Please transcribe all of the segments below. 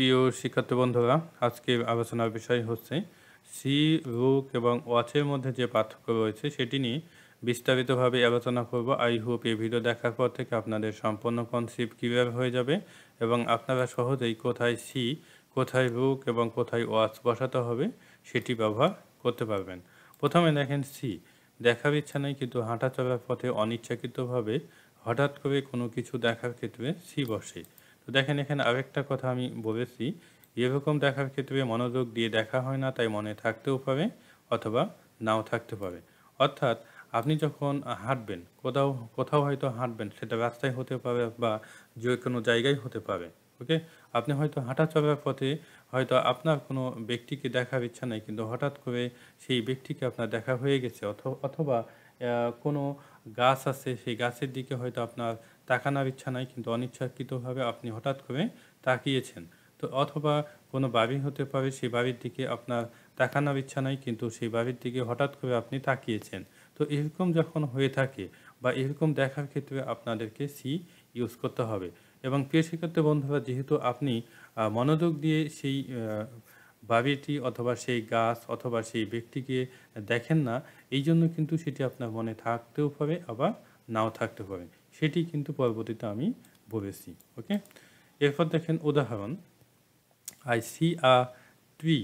প্রিয় শিক্ষার্থী বন্ধুরা, আজকের আলোচনার বিষয় হচ্ছে সি, রুক এবং ওয়াচের মধ্যে যে পার্থক্য রয়েছে সেটি নিয়ে বিস্তারিতভাবে আলোচনা করব। আই হোপ এই ভিডিও দেখার পর থেকে আপনাদের সম্পূর্ণ কনসেপ্ট ক্লিয়ার হয়ে যাবে এবং আপনারা সহজেই কোথায় সি, কোথায় রুক এবং কোথায় ওয়াচ বসাতে হবে সেটি ব্যবহার করতে পারবেন। প্রথমে দেখেন সি, দেখার ইচ্ছা নেই কিন্তু হাঁটা চলার পথে অনিচ্ছাকৃতভাবে হঠাৎ করে কোনো কিছু দেখার ক্ষেত্রে সি বসে। তো দেখেন এখানে আরেকটা কথা আমি বলেছি, এরকম দেখার ক্ষেত্রে মনোযোগ দিয়ে দেখা হয় না, তাই মনে থাকতেও পারে অথবা নাও থাকতে পারে। অর্থাৎ আপনি যখন হাঁটবেন, কোথাও কোথাও হয়তো হাঁটবেন, সেটা রাস্তায় হতে পারে বা যে কোনো জায়গায় হতে পারে। ওকে, আপনি হয়তো হাঁটা চলার পথে হয়তো আপনার কোনো ব্যক্তিকে দেখার ইচ্ছা নেই কিন্তু হঠাৎ করে সেই ব্যক্তিকে আপনার দেখা হয়ে গেছে, অথবা কোনো গাছ আছে, সেই গাছের দিকে হয়তো আপনার তাকানোর ইচ্ছা নাই কিন্তু অনিচ্ছাকৃতভাবে আপনি হঠাৎ করে তাকিয়েছেন। তো অথবা কোনো বাড়ি হতে পারে, সেই বাড়ির দিকে আপনার তাকানোর ইচ্ছা নাই কিন্তু সেই বাড়ির দিকে হঠাৎ করে আপনি তাকিয়েছেন। তো এরকম যখন হয়ে থাকে বা এরকম দেখার ক্ষেত্রে আপনাদেরকে সি ইউজ করতে হবে। এবং প্রিয় শিক্ষার্থী বন্ধুরা, যেহেতু আপনি মনোযোগ দিয়ে সেই বাড়িটি অথবা সেই গাছ অথবা সেই ব্যক্তিকে দেখেন না, এই জন্য কিন্তু সেটি আপনার মনে থাকতেও পারে আবার নাও থাকতে পারে। সেটি কিন্তু পরবর্তীতে আমি বলেছি। ওকে, এরপর দেখেন উদাহরণ, আই সি আ ট্রি,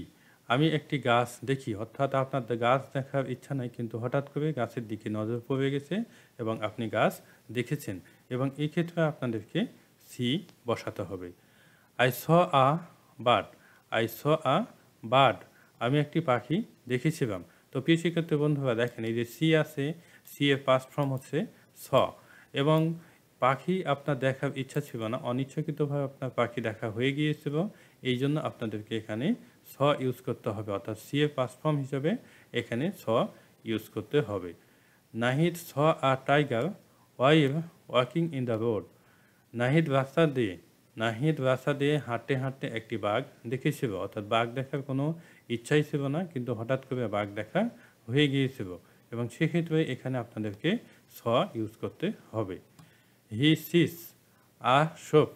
আমি একটি গাছ দেখি। অর্থাৎ আপনার গাছ দেখার ইচ্ছা নাই কিন্তু হঠাৎ করে গাছের দিকে নজর পড়ে গেছে এবং আপনি গাছ দেখেছেন, এবং এই ক্ষেত্রে আপনাদেরকে সি বসাতে হবে। I saw a bird, I saw a bird, আমি একটি পাখি দেখেছিলাম। তো প্রিয় শিক্ষার্থী বন্ধুরা, দেখেন এই যে সি আছে, সি এর পাস্ট ফর্ম হচ্ছে স, এবং পাখি আপনার দেখার ইচ্ছা ছিল না, অনিচ্ছাকৃতভাবে আপনার পাখি দেখা হয়ে গিয়েছিল, এই জন্য আপনাদেরকে এখানে স ইউজ করতে হবে, অর্থাৎ সি এর পাস্ট ফর্ম হিসেবে এখানে স ইউজ করতে হবে। Nahid sees a tiger while walking in the road, Nahid রাস্তা দিয়ে, নাহিদ রাস্তা দিয়ে হাঁটতে হাঁটতে একটি বাঘ দেখেছিল। অর্থাৎ বাঘ দেখার কোনো ইচ্ছাই ছিল না কিন্তু হঠাৎ করে বাঘ দেখা হয়ে গিয়েছিল, এবং সেক্ষেত্রে এখানে আপনাদেরকে স ইউজ করতে হবে। He sees a shop,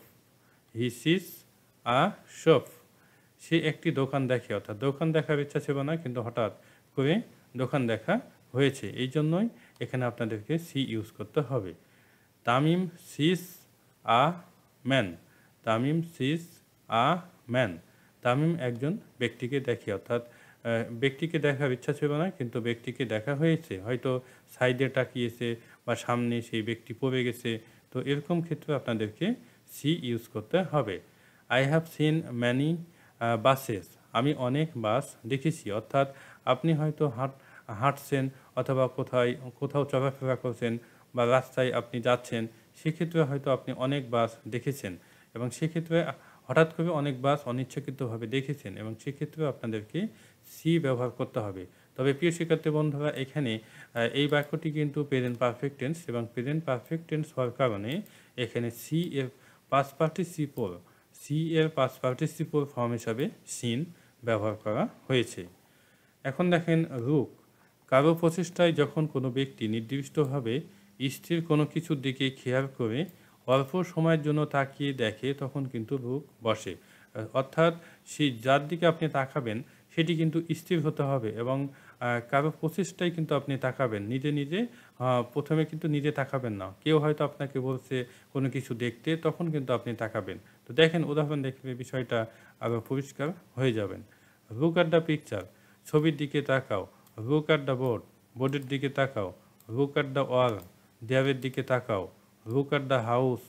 he sees a shop, সে একটি দোকান দেখে। অর্থাৎ দোকান দেখার ইচ্ছা ছিল না কিন্তু হঠাৎ করে দোকান দেখা হয়েছে, এই জন্যই এখানে আপনাদেরকে সি ইউজ করতে হবে। Tamim sees a man, Tamim sees a man, Tamim একজন ব্যক্তিকে দেখে। অর্থাৎ ব্যক্তিকে দেখার ইচ্ছা ছিল না কিন্তু ব্যক্তিকে দেখা হয়েছে, হয়তো সাইডে তাকিয়েছে বা সামনে সেই ব্যক্তি পড়ে গেছে। তো এরকম ক্ষেত্রে আপনাদেরকে সি ইউজ করতে হবে। I have seen many buses, আমি অনেক বাস দেখেছি। অর্থাৎ আপনি হয়তো হাঁটছেন অথবা কোথাও চলাফেরা করছেন বা রাস্তায় আপনি যাচ্ছেন, সেক্ষেত্রে হয়তো আপনি অনেক বাস দেখেছেন, এবং সেক্ষেত্রে হঠাৎ করে অনেক বাস অনিচ্ছাকৃতভাবে দেখেছেন, এবং সেক্ষেত্রেও আপনাদেরকে সি ব্যবহার করতে হবে। তবে প্রিয় শিক্ষার্থী বন্ধুরা, এখানে এই বাক্যটি কিন্তু প্রেজেন্ট পারফেক্ট টেন্স, এবং প্রেজেন্ট পারফেক্ট টেন্স হওয়ার কারণে এখানে সি এর পাস্ট পার্টিসিপল, সি এর পাস্ট পার্টিসিপল ফর্ম হিসাবে সিন ব্যবহার করা হয়েছে। এখন দেখেন রুক, কারো প্রচেষ্টায় যখন কোনো ব্যক্তি নির্দিষ্টভাবে স্থির কোনো কিছুর দিকে খেয়াল করে অল্প সময়ের জন্য তাকিয়ে দেখে তখন কিন্তু রুক বসে। অর্থাৎ সেই যার দিকে আপনি তাকাবেন সেটি কিন্তু স্থির হতে হবে, এবং কারো প্রচেষ্টায় কিন্তু আপনি তাকাবেন, নিজে নিজে প্রথমে কিন্তু নিজে তাকাবেন না, কেউ হয়তো আপনাকে বলছে কোনো কিছু দেখতে, তখন কিন্তু আপনি তাকাবেন। তো দেখেন উদাহরণ দেখলে বিষয়টা আরও পরিষ্কার হয়ে যাবেন। লুক অ্যাট দ্য পিকচার, ছবির দিকে তাকাও। লুক অ্যাট দ্য বোর্ড, বোর্ডের দিকে তাকাও। লুক অ্যাট দ্য ওয়াল, দেয়ালের দিকে তাকাও। লুক অ্যাট দ্য হাউস,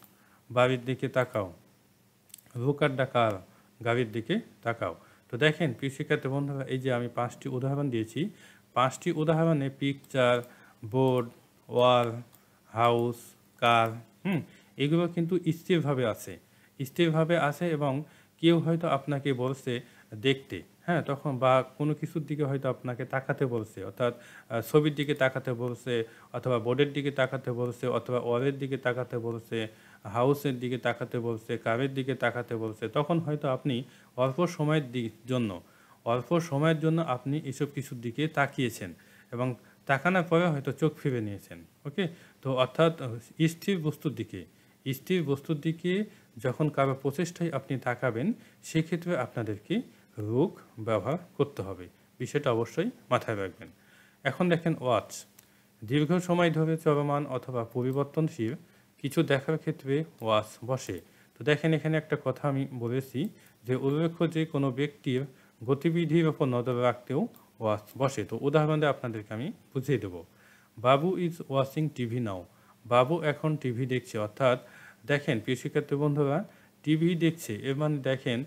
বাড়ির দিকে তাকাও। লুক অ্যাট দ্য কার, গাড়ির দিকে তাকাও। তো দেখেন প্রিয় শিক্ষার্থী বন্ধুরা, এই যে আমি 5টি উদাহরণ দিয়েছি, 5টি উদাহরণে পিকচার, বোর্ড, ওয়াল, হাউস, কার, এগুলো কিন্তু স্থিরভাবে আছে, স্থিরভাবে আছে, এবং কেউ হয়তো আপনাকে বলছে দেখতে, হ্যাঁ, তখন বা কোনো কিছুর দিকে হয়তো আপনাকে তাকাতে বলছে, অর্থাৎ ছবির দিকে তাকাতে বলছে, অথবা বোর্ডের দিকে তাকাতে বলছে, অথবা ওয়ালের দিকে তাকাতে বলছে, হাউসের দিকে তাকাতে বলছে, কারের দিকে তাকাতে বলছে, তখন হয়তো আপনি অল্প সময়ের জন্য, অল্প সময়ের জন্য আপনি এসব কিছুর দিকে তাকিয়েছেন, এবং তাকানোর পরে হয়তো চোখ ফিরে নিয়েছেন। ওকে, তো অর্থাৎ স্থির বস্তুর দিকে, স্থির বস্তুর দিকে যখন কারো প্রচেষ্টায় আপনি তাকাবেন, সেক্ষেত্রে আপনাদেরকে রুক ব্যবহার করতে হবে। বিষয়টা অবশ্যই মাথায় রাখবেন। এখন দেখেন ওয়াচ। দীর্ঘ সময় ধরে চলমান অথবা পরিবর্তনশীল কিছু দেখার ক্ষেত্রে ওয়াচ বসে। তো দেখেন এখানে একটা কথা আমি বলেছি যে উল্লেখ্য যে কোনো ব্যক্তির গতিবিধির ওপর নজর রাখতেও ওয়াচ বসে। তো উদাহরণ দিয়ে আপনাদেরকে আমি বুঝিয়ে দেবো। বাবু ইজ ওয়াচিং টিভি নাও। বাবু এখন টিভি দেখছে, অর্থাৎ দেখেন প্রিয় শিক্ষার্থী বন্ধুরা, টিভি দেখছে এর মানে দেখেন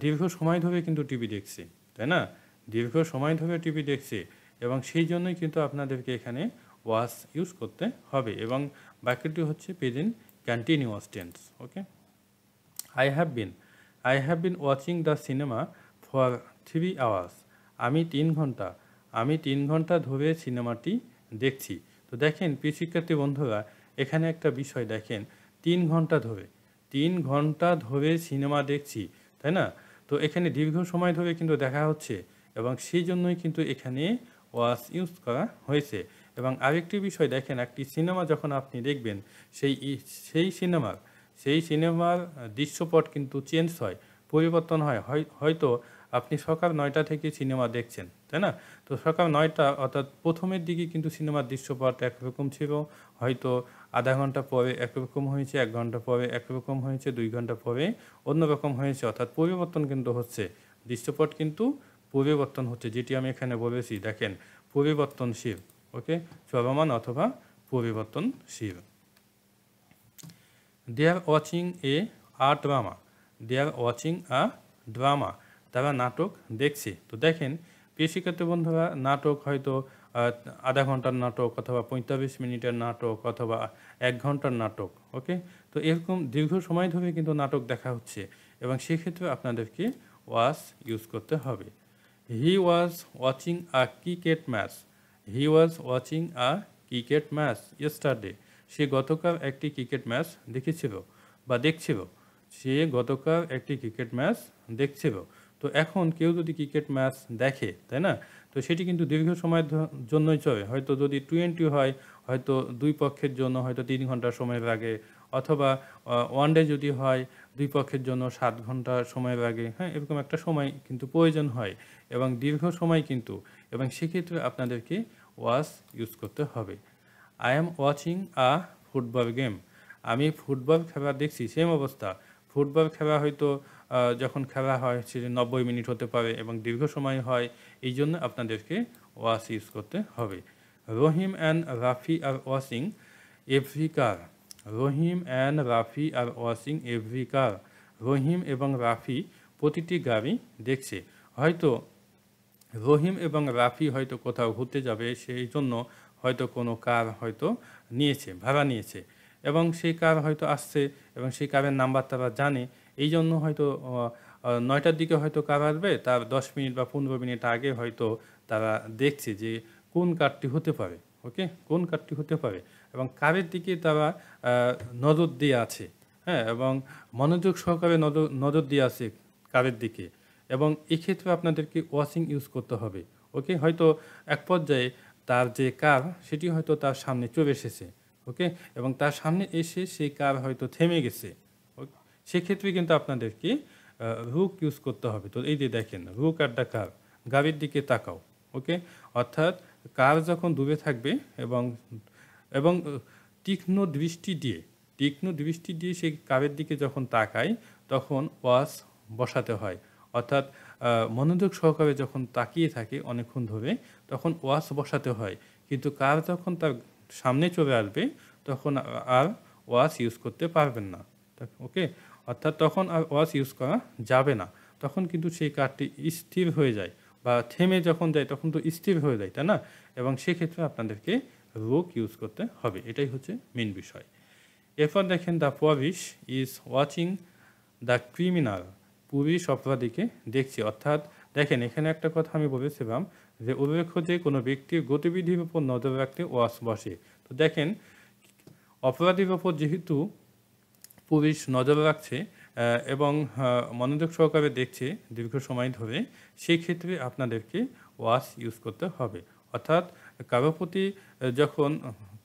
দীর্ঘ সময় ধরে কিন্তু টিভি দেখছে, তাই না? দীর্ঘ সময় ধরে টিভি দেখছে এবং সেই জন্যই কিন্তু আপনাদেরকে এখানে ওয়াচ ইউজ করতে হবে এবং বাক্যটি হচ্ছে present continuous tense. Okay, I have been watching the cinema for 3 hours. আমি 3 ঘন্টা ধরে সিনেমাটি দেখছি। তো দেখেন প্রিয় শিক্ষার্থী বন্ধুরা, এখানে একটা বিষয় দেখেন, 3 ঘন্টা ধরে সিনেমা দেখছি, তাই না? তো এখানে দীর্ঘ সময় ধরে কিন্তু দেখা হচ্ছে এবং সেই জন্যই কিন্তু এখানে ওয়াচ ইউজ করা হয়েছে। এবং আরেকটি বিষয় দেখেন, একটি সিনেমা যখন আপনি দেখবেন সেই সিনেমার দৃশ্যপট কিন্তু চেঞ্জ হয়, পরিবর্তন হয়। হয়তো আপনি সকাল 9টা থেকে সিনেমা দেখছেন, তাই না? তো সকাল 9টা অর্থাৎ প্রথমের দিকে কিন্তু সিনেমার দৃশ্যপট একরকম ছিল, হয়তো আধা ঘন্টা পরে একরকম হয়েছে, 1 ঘন্টা পরে একরকম হয়েছে, 2 ঘন্টা পরে অন্যরকম হয়েছে, অর্থাৎ পরিবর্তন কিন্তু হচ্ছে, দৃশ্যপট কিন্তু পরিবর্তন হচ্ছে, যেটি আমি এখানে বলেছি দেখেন পরিবর্তনশীল। ওকে, চলমান অথবা পরিবর্তনশীল। দে আর ওয়াচিং আ ড্রামা। তারা নাটক দেখছে। তো দেখেন প্রিয় শিক্ষার্থী বন্ধুরা, নাটক হয়তো আধা ঘন্টার নাটক অথবা 45 মিনিটের নাটক অথবা 1 ঘন্টার নাটক। ওকে, তো এরকম দীর্ঘ সময় ধরে কিন্তু নাটক দেখা হচ্ছে এবং সেক্ষেত্রে আপনাদেরকে ওয়াচ ইউজ করতে হবে। He was watching a cricket match yesterday. সে গতকাল একটি ক্রিকেট ম্যাচ দেখছিল। তো এখন কেউ যদি ক্রিকেট ম্যাচ দেখে, তাই না? তো সেটি কিন্তু দীর্ঘ সময়ের জন্যই চলে। হয়তো যদি 20 হয়, হয়তো দুই পক্ষের জন্য হয়তো 3 ঘন্টা সময় লাগে, অথবা ওয়ানডে যদি হয় 2 পক্ষের জন্য 7 ঘন্টা সময় লাগে। হ্যাঁ, এরকম একটা সময় কিন্তু প্রয়োজন হয় এবং দীর্ঘ সময় কিন্তু, এবং সেক্ষেত্রে আপনাদেরকে ওয়াচ ইউজ করতে হবে। I am watching a football game. আমি ফুটবল খেলা দেখছি। সেম অবস্থা, ফুটবল খেলা হয়তো যখন খেলা হয় সেটি 90 মিনিট হতে পারে এবং দীর্ঘ সময় হয়, এই জন্য আপনাদেরকে ওয়াচ ইউজ করতে হবে। Rahim and Rafi are watching every car. Rahim এবং রাফি প্রতিটি গাড়ি দেখছে। হয়তো রহিম এবং রাফি হয়তো কোথাও ঘুরতে যাবে, সেই জন্য হয়তো কোনো কার হয়তো ভাড়া নিয়েছে এবং সেই কার হয়তো আসছে এবং সেই কারের নাম্বার তারা জানে, এই জন্য হয়তো 9টার দিকে হয়তো কার আসবে, তার 10 মিনিট বা 15 মিনিট আগে হয়তো তারা দেখছে যে কোন কারটি হতে পারে। ওকে, কোন কারটি হতে পারে এবং কারের দিকে তারা নজর দিয়ে আছে। হ্যাঁ, এবং মনোযোগ সহকারে নজর দিয়ে আছে কারের দিকে, এবং এক্ষেত্রে আপনাদেরকে ওয়াচিং ইউজ করতে হবে। ওকে, হয়তো এক পর্যায়ে তার যে কার সেটি হয়তো তার সামনে চলে এসেছে। ওকে, এবং তার সামনে এসে সেই কার হয়তো থেমে গেছে। সেক্ষেত্রে কিন্তু আপনাদেরকে রুক ইউজ করতে হবে। তো এই যে দেখেন, রুক অ্যাট দ্য কার, গাড়ির দিকে তাকাও। ওকে, অর্থাৎ কার যখন দূরে থাকবে এবং এবং তীক্ষ্ণ দৃষ্টি দিয়ে সেই কারের দিকে যখন তাকায়, তখন ওয়াচ বসাতে হয়। অর্থাৎ মনোযোগ সহকারে যখন তাকিয়ে থাকে অনেকক্ষণ ধরে, তখন ওয়াচ বসাতে হয়। কিন্তু কার যখন তার সামনে চলে আসবে, তখন আর ওয়াচ ইউজ করতে পারবেন না। ওকে, অর্থাৎ তখন আর ওয়াচ ইউজ করা যাবে না। তখন কিন্তু সেই কারটি স্থির হয়ে যায়, বা থেমে যখন যায় তখন তো স্থির হয়ে যায়, তাই না? এবং সেক্ষেত্রে আপনাদেরকে রুক ইউজ করতে হবে। এটাই হচ্ছে মেন বিষয়। এরপর দেখেন, the police is watching the criminal. Police অপরাধীকে দেখছে। অর্থাৎ দেখেন এখানে একটা কথা আমি বলেছিলাম যে উল্লেখ্য যে কোনো ব্যক্তির গতিবিধির উপর নজর রাখতে ওয়াচ বসে। তো দেখেন অপরাধীর ওপর যেহেতু পুলিশ নজর রাখছে এবং মনোযোগ সহকারে দেখছে দীর্ঘ সময় ধরে, সেই ক্ষেত্রে আপনাদেরকে ওয়াচ ইউজ করতে হবে। অর্থাৎ কারো প্রতি যখন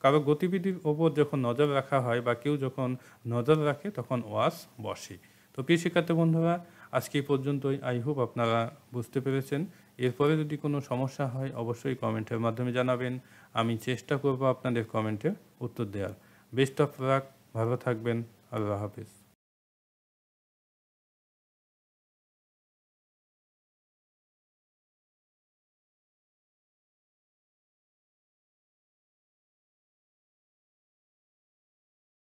কারো গতিবিধির ওপর যখন নজর রাখা হয় বা কেউ যখন নজর রাখে তখন ওয়াজ বসে। তো প্রিয় শিক্ষার্থী বন্ধুরা, আজকে এই পর্যন্তই। আই হোপ আপনারা বুঝতে পেরেছেন। এরপরে যদি কোনো সমস্যা হয় অবশ্যই কমেন্টের মাধ্যমে জানাবেন। আমি চেষ্টা করব আপনাদের কমেন্টের উত্তর দেওয়ার। বেস্ট অফ লাক, ভালো থাকবেন। আল্লাহ হাফিজ।